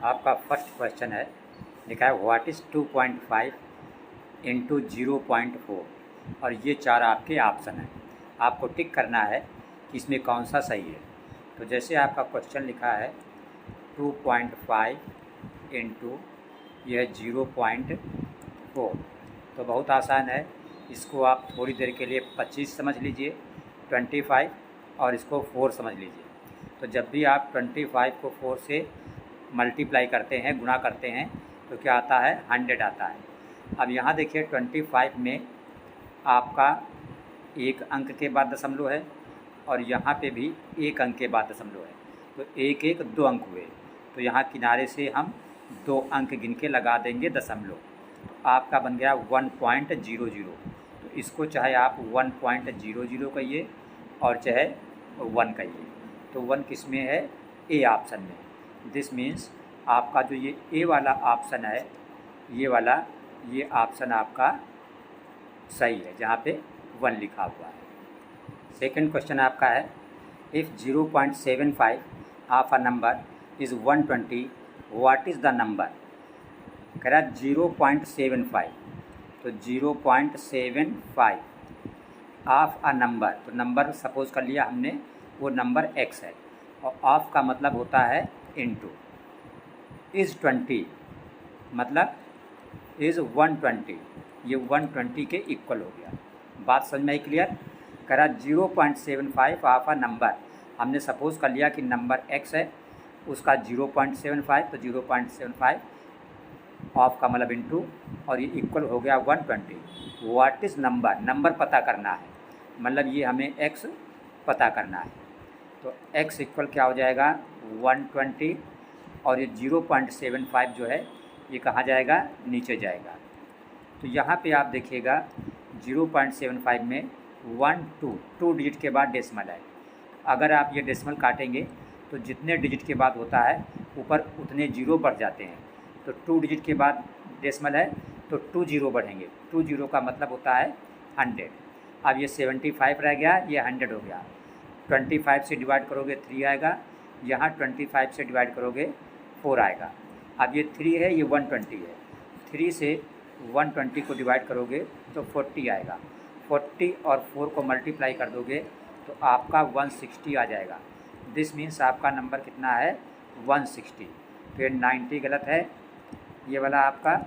आपका first question है, लिखा है व्हाट इज़ 2.5 इंटू 0.4 और ये चार आपके ऑप्शन हैं। आपको टिक करना है कि इसमें कौन सा सही है। तो जैसे आपका क्वेश्चन लिखा है 2.5 इंटू यह 0.4, तो बहुत आसान है। इसको आप थोड़ी देर के लिए 25 समझ लीजिए 25 और इसको 4 समझ लीजिए। तो जब भी आप 25 को 4 से मल्टीप्लाई करते हैं, गुणा करते हैं, तो क्या आता है 100 आता है। अब यहाँ देखिए 25 में आपका एक अंक के बाद दशमलव है और यहाँ पे भी एक अंक के बाद दशमलव है, तो एक एक 2 अंक हुए। तो यहाँ किनारे से हम 2 अंक गिन के लगा देंगे दशमलव, तो आपका बन गया 1.00। तो इसको चाहे आप 1.00 कहिए और चाहे 1 कहिए, तो 1 किस में है, ए ऑप्शन में। दिस मीन्स आपका जो ये ए वाला ऑप्शन है, ये वाला ये ऑप्शन आपका सही है, जहाँ पे 1 लिखा हुआ है। सेकंड क्वेश्चन आपका है if 0.75 of a number is 120 what is the number. कह रहा 0.75, तो 0.75 ऑफ अ नंबर, तो नंबर सपोज कर लिया हमने, वो नंबर x है और ऑफ का मतलब होता है इनटू, इज़ 20 मतलब इज़ 120, ये 120 के इक्वल हो गया। बात समझ में आई क्लियर। कह रहा 0.75 ऑफ अ नंबर, हमने सपोज कर लिया कि नंबर x है, उसका 0.75, तो 0.75 ऑफ का मतलब इनटू और ये इक्वल हो गया 120। व्हाट इज़ नंबर, नंबर पता करना है, मतलब ये हमें x पता करना है। तो x इक्वल क्या हो जाएगा 120 और ये 0.75 जो है ये कहाँ जाएगा, नीचे जाएगा। तो यहाँ पे आप देखिएगा 0.75 में 1 2 डिजिट के बाद डेसिमल है। अगर आप ये डेसिमल काटेंगे तो जितने डिजिट के बाद होता है ऊपर उतने जीरो बढ़ जाते हैं। तो 2 डिजिट के बाद डेसिमल है तो 2 जीरो बढ़ेंगे, 2 जीरो का मतलब होता है 100। अब ये 75 रह गया, ये 100 हो गया। 25 से डिवाइड करोगे 3 आएगा, यहाँ 25 से डिवाइड करोगे 4 आएगा। अब ये 3 है, ये 120 है, 3 से 120 को डिवाइड करोगे तो 40 आएगा। 40 और 4 को मल्टीप्लाई कर दोगे तो आपका 160 आ जाएगा। दिस मीन्स आपका नंबर कितना है 160। फिर 90 गलत है, ये वाला आपका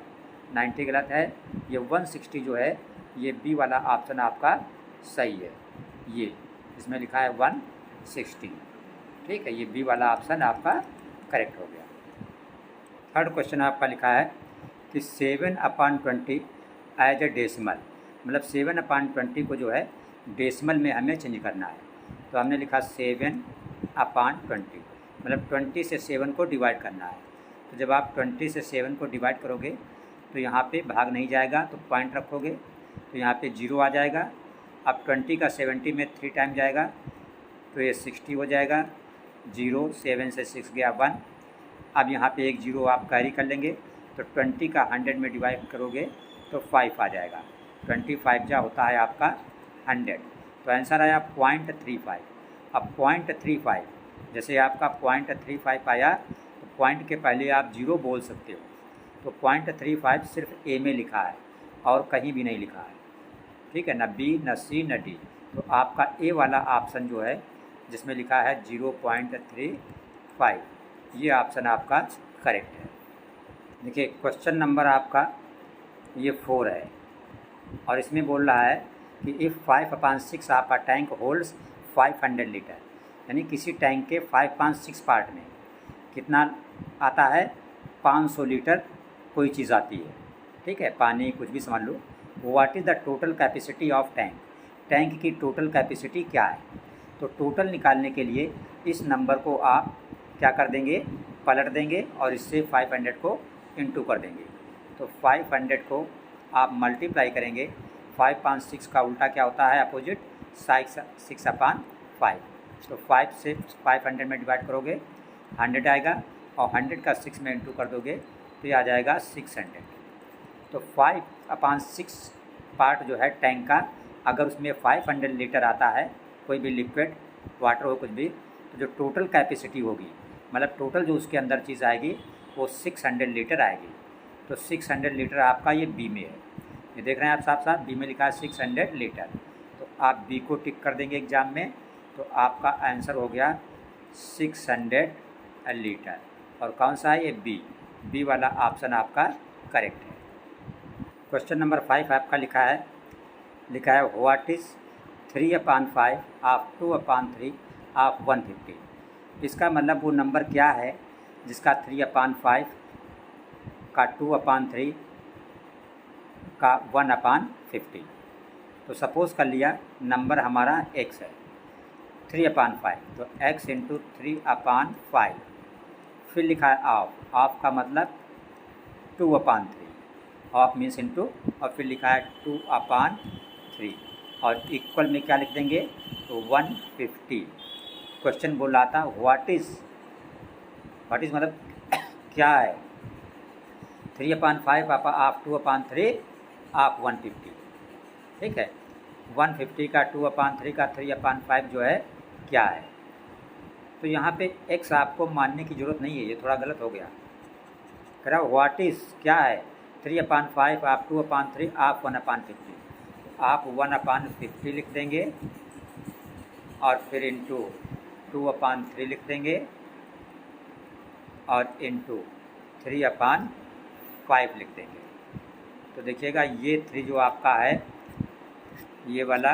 90 गलत है, ये 160 जो है ये बी वाला ऑप्शन आपका सही है। ये इसमें लिखा है 160, ठीक है, ये बी वाला ऑप्शन आपका करेक्ट हो गया। थर्ड क्वेश्चन आपका लिखा है कि 7/20 एज ए डेसिमल, मतलब 7/20 को जो है डेसिमल में हमें चेंज करना है। तो हमने लिखा 7/20, मतलब 20 से 7 को डिवाइड करना है। तो जब आप 20 से 7 को डिवाइड करोगे तो यहाँ पे भाग नहीं जाएगा, तो पॉइंट रखोगे तो यहाँ पे 0 आ जाएगा। अब 20 का 70 में 3 टाइम जाएगा तो ये 60 हो जाएगा। 0 7 से 6 गया 1। अब यहाँ पे एक 0 आप कैरी कर लेंगे, तो 20 का 100 में डिवाइड करोगे तो 5 आ जाएगा। 25 जा होता है आपका 100, तो आंसर आया 0.35। अब 0.35, जैसे आपका 0.35 आया तो पॉइंट के पहले आप 0 बोल सकते हो। तो 0.35 सिर्फ ए में लिखा है और कहीं भी नहीं लिखा है, ठीक है, न बी न सी न डी। तो आपका ए वाला ऑप्शन जो है जिसमें लिखा है 0.35, ये ऑप्शन आपका करेक्ट है। देखिए क्वेश्चन नंबर आपका ये 4 है और इसमें बोल रहा है कि if 5/6 of a tank holds 500 litre, यानी किसी टैंक के 5/6 पार्ट में कितना आता है, 500 लीटर कोई चीज़ आती है, ठीक है, पानी कुछ भी समझ लो। What is the total capacity of tank, tank की टोटल कैपेसिटी क्या है। तो टोटल निकालने के लिए इस नंबर को आप क्या कर देंगे, पलट देंगे और इससे 500 को इंटू कर देंगे। तो 500 को आप मल्टीप्लाई करेंगे, 5/6 का उल्टा क्या होता है, अपोजिट, 6/5। तो 5 से 500 में डिवाइड करोगे 100 आएगा और 100 का 6 में इंटू कर दोगे तो ये आ जाएगा 600। तो 5/6 पार्ट जो है टैंक का, अगर उसमें 500 लीटर आता है, कोई भी लिक्विड वाटर हो कुछ भी, तो जो टोटल कैपेसिटी होगी, मतलब टोटल जो उसके अंदर चीज़ आएगी वो 600 लीटर आएगी। तो 600 लीटर आपका ये बी में है, ये देख रहे हैं आप साफ साफ, बी में लिखा है 600 लीटर। तो आप बी को टिक कर देंगे एग्ज़ाम में, तो आपका आंसर हो गया 600 लीटर। और कौन सा है ये? बी वाला ऑप्शन आपका करेक्ट है। क्वेश्चन नंबर 5 आपका लिखा है व्हाट इज़ 3/5 ऑफ 2/3 ऑफ 150। इसका मतलब वो नंबर क्या है जिसका 3/5 का 2/3 का 1/50। तो सपोज़ कर लिया नंबर हमारा x है 3/5, तो x इंटू 3/5, फिर लिखा है ऑफ का मतलब 2/3, ऑफ मीन्स इंटू, और फिर लिखा है 2/3, और इक्वल में क्या लिख देंगे? तो 150। क्वेश्चन बोल रहा था व्हाट इज़ मतलब क्या है 3/5 ऑफ 2/3 ऑफ 150। ठीक है, 150 का 2/3 का 3/5 जो है क्या है? तो यहाँ पे x आपको मानने की ज़रूरत नहीं है, ये थोड़ा गलत हो गया। कह रहा व्हाट इज़ क्या है 3/5 ऑफ 2/3 ऑफ 1/50। आप 1/50 लिख देंगे और फिर इंटू 2/3 लिख देंगे और इंटू 3/5 लिख देंगे। तो देखिएगा ये 3 जो आपका है, ये वाला,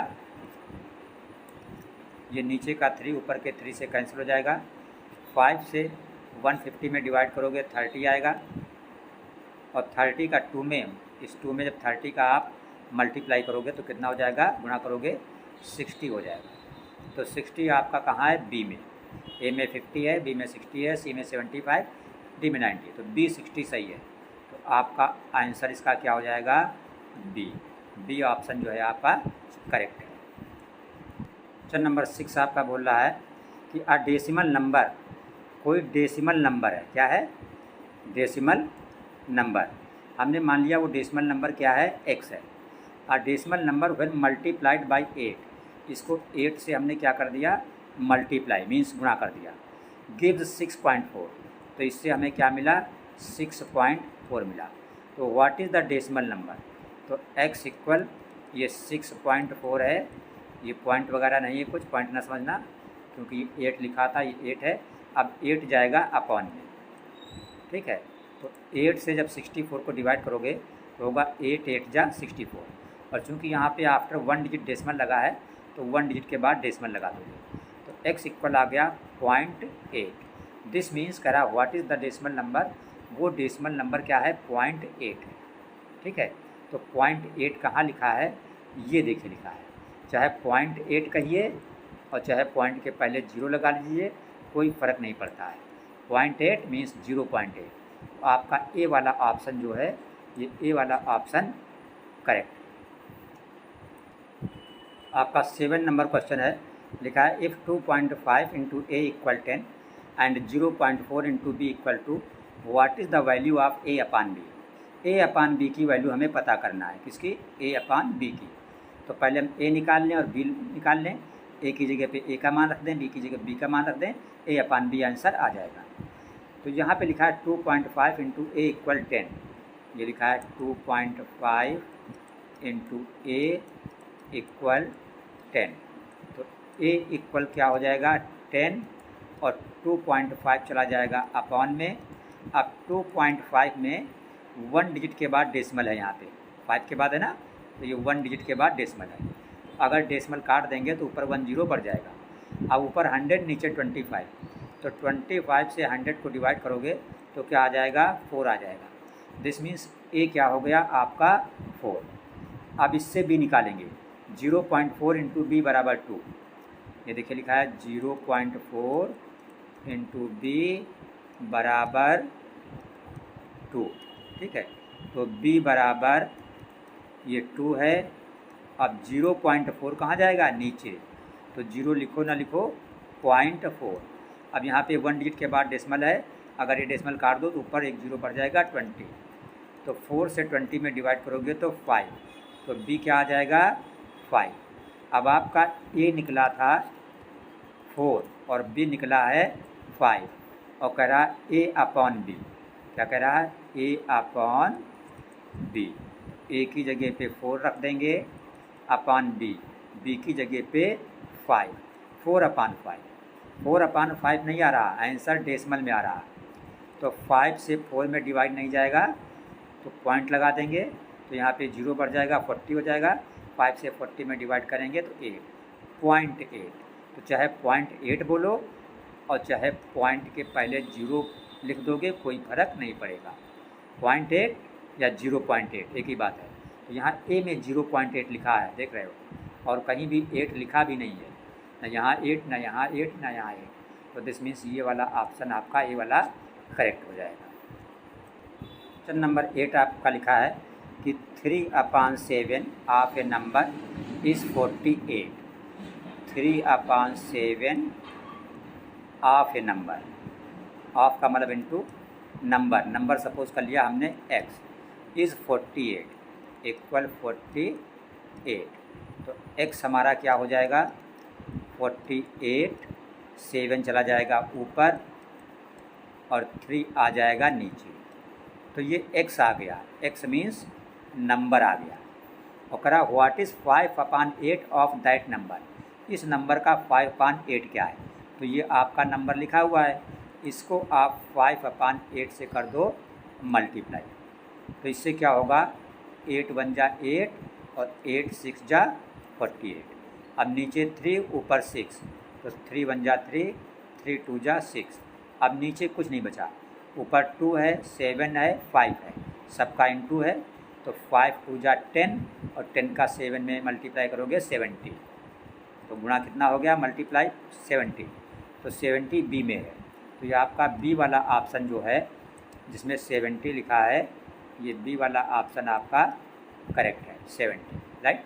ये नीचे का 3 ऊपर के 3 से कैंसिल हो जाएगा। 5 से 150 में डिवाइड करोगे 30 आएगा, और 30 का 2 में, इस 2 में जब 30 का आप मल्टीप्लाई करोगे तो कितना हो जाएगा? गुणा करोगे 60 हो जाएगा। तो 60 आपका कहाँ है? बी में। ए में 50 है, बी में 60 है, सी में 75, डी में 90। तो बी 60 सही है। तो आपका आंसर इसका क्या हो जाएगा? बी ऑप्शन जो है आपका करेक्ट है। क्वेश्चन नंबर 6 आपका बोल रहा है कि अ डेसिमल नंबर, कोई डेसिमल नंबर है, क्या है? Decimal number. हमने मान लिया वो डेसिमल नंबर क्या है? x है। A decimal number when multiplied by 8, इसको 8 से हमने क्या कर दिया? मल्टीप्लाई मीन्स गुणा कर दिया। गिव्स 6.4, तो इससे हमें क्या मिला? 6.4 मिला। तो what is the decimal number? तो x इक्वल, ये 6.4 है, ये पॉइंट वगैरह नहीं है, कुछ पॉइंट ना समझना, क्योंकि ये 8 लिखा था, ये 8 है। अब 8 जाएगा अपॉन में, ठीक है। तो 8 से जब 64 को डिवाइड करोगे तो होगा 8 8 जा 64, और चूँकि यहाँ पे आफ्टर 1 डिजिट डेसिमल लगा है तो 1 डिजिट के बाद डेसिमल लगा दोगे। तो x इक्वल आ गया 0.8। दिस मीन्स कह रहा what is the decimal number, वो डेसिमल नंबर क्या है? 0.8 है, ठीक है। तो 0.8 कहाँ लिखा है? ये देखिए लिखा है, चाहे 0.8 कहिए और चाहे पॉइंट के पहले 0 लगा लीजिए, कोई फ़र्क नहीं पड़ता है। 0.8 मीन्स 0.8। तो आपका ए वाला ऑप्शन जो है, ये ए वाला ऑप्शन करेक्ट। आपका 7 नंबर क्वेश्चन है, लिखा है if 2.5 into A equal 10 and 0.4 into B equal to, what is the value of A upon B. A upon B की वैल्यू हमें पता करना है, किसकी? ए अपॉन बी की। तो पहले हम ए निकाल लें और बी निकाल लें। ए की जगह पे ए का मान रख दें, बी की जगह बी का मान रख दें, ए अपॉन बी आंसर आ जाएगा। तो यहाँ पे लिखा है 2.5 इंटू ए इक्वल 10, ये लिखा है 2.5 इंटू ए इक्वल 10। तो ए इक्वल क्या हो जाएगा? 10, और 2.5 चला जाएगा अपॉन में। अब 2.5 में 1 डिजिट के बाद डेसिमल है, यहाँ पे 5 के बाद है ना, तो ये 1 डिजिट के बाद डेसिमल है। अगर डेसिमल काट देंगे तो ऊपर 1 0 बढ़ जाएगा। अब ऊपर 100, नीचे 25, तो 25 से 100 को डिवाइड करोगे तो क्या आ जाएगा? 4 आ जाएगा। दिस मीन्स ए क्या हो गया आपका? 4। अब इससे बी निकालेंगे, 0.4 इंटू बी बराबर 2। ये देखिए लिखा है 0.4 इंटू बी बराबर 2, ठीक है। तो बी बराबर ये 2 है। अब 0.4 कहाँ जाएगा? नीचे। तो 0 लिखो ना लिखो, 0.4। अब यहाँ पे 1 डिजिट के बाद डेसिमल है, अगर ये डेसिमल काट दो तो ऊपर 1 0 बढ़ जाएगा 20। तो 4 से 20 में डिवाइड करोगे तो 5, तो बी क्या आ जाएगा? 5। अब आपका ए निकला था 4 और बी निकला है 5, और कह रहा ए अपॉन बी। क्या कह रहा है, ए अपॉन बी, ए की जगह पे 4 रख देंगे अपॉन बी, बी की जगह पे 5, 4 अपॉन 5, 4 अपॉन 5 नहीं आ रहा, आंसर डेसिमल में आ रहा, तो 5 से 4 में डिवाइड नहीं जाएगा तो पॉइंट लगा देंगे, तो यहाँ पे 0 बढ़ जाएगा 40 हो जाएगा, 5 से 40 में डिवाइड करेंगे तो 8.8, तो चाहे 0.8 बोलो और चाहे पॉइंट के पहले 0 लिख दोगे कोई फ़र्क नहीं पड़ेगा, 0.8 या 0.8 एक ही बात है। तो यहाँ ए में 0.8 लिखा है, देख रहे हो, और कहीं भी 8 लिखा भी नहीं है, न यहाँ 8 न यहाँ 8 न यहाँ 8, तो दिस मीन्स ये वाला ऑप्शन आपका ए वाला करेक्ट हो जाएगा। क्वेश्चन नंबर 8 आपका लिखा है कि 3/7 of A number is 48, 3/7 of A number, of का मतलब इनटू नंबर, नंबर सपोज कर लिया हमने x इज़ 48 इक्वल 48, तो x हमारा क्या हो जाएगा 48, 7 चला जाएगा ऊपर और 3 आ जाएगा नीचे, तो ये x आ गया, x मीन्स नंबर आ गया। और करा what is 5/8 of that number, इस नंबर का 5/8 क्या है, तो ये आपका नंबर लिखा हुआ है, इसको आप 5/8 से कर दो मल्टीप्लाई, तो इससे क्या होगा 8 1 जा 8 और 8 6 जा 48, अब नीचे 3 ऊपर 6, तो 3 1 जा 3, 3 2 जा 6, अब नीचे कुछ नहीं बचा, ऊपर 2 है 7 है 5 है, सबका इनटू है, तो 5 2 जा 10 और 10 का 7 में मल्टीप्लाई करोगे 70, तो गुणा कितना हो गया मल्टीप्लाई 70, तो 70 बी में है, तो ये आपका बी वाला ऑप्शन जो है जिसमें 70 लिखा है, ये बी वाला ऑप्शन आपका करेक्ट है 70, राइट।